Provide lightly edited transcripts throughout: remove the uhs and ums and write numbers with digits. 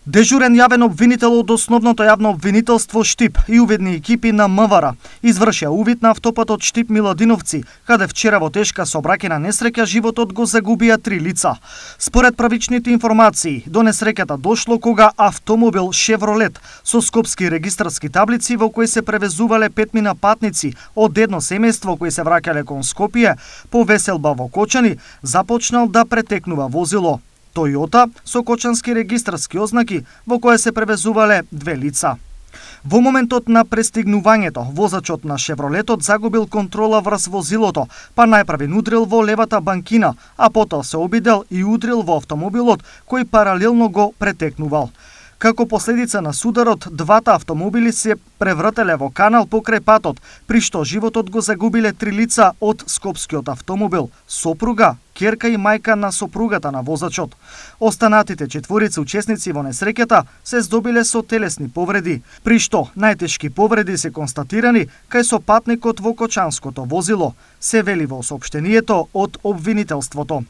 Дежурен јавен обвинител од основното јавно обвинителство Штип и увидни екипи на МВР извршија увид на автопатот Штип Миладиновци, каде вчера во тешка сообраќајна несреќа животот го загубија 3 лица. Според правичните информации, до несреќата дошло кога автомобил Шевролет со скопски регистарски таблици во кои се превезувале 5 патници од едно семејство кои се враќале кон Скопје по веселба во Кочани, започнал да претекнува возило Тојота со кочански регистарски ознаки во кое се превезувале 2 лица. Во моментот на пристигнувањето, возачот на Шевролетот загубил контрола врз возилото, па најпрвен удрил во левата банкина, а потоа се обидел и удрил во автомобилот кој паралелно го претекнувал. Како последица на сударот, двата автомобили се превртеле во канал покрај патот, при што животот го загубиле 3 лица од скопскиот автомобил, сопруга, ќерка и мајка на сопругата на возачот. Останатите 4 учесници во несреќата се здобиле со телесни повреди, при што најтешки повреди се констатирани кај сопатникот во кочанското возило, се вели во соопштението од обвинителството.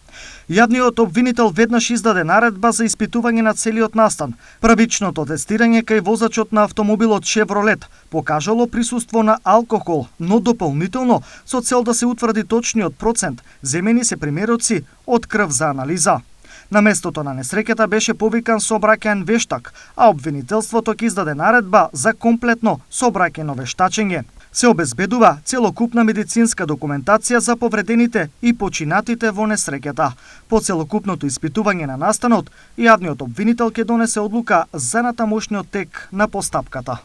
Јавниот обвинител веднаш издаде наредба за испитување на целиот настан. Првичното тестирање кај возачот на автомобилот Шевролет покажало присуство на алкохол, но дополнително со цел да се утврди точниот процент, земени се примероци од крв за анализа. На местото на несреќата беше повикан сообраќаен вештак, а обвинителството ќе издаде наредба за комплетно сообраќајно вештачење. Се обезбедува целокупна медицинска документација за повредените и починатите во несреќата. По целокупното испитување на настанот, јавниот обвинител ќе донесе одлука за натамошниот тек на постапката.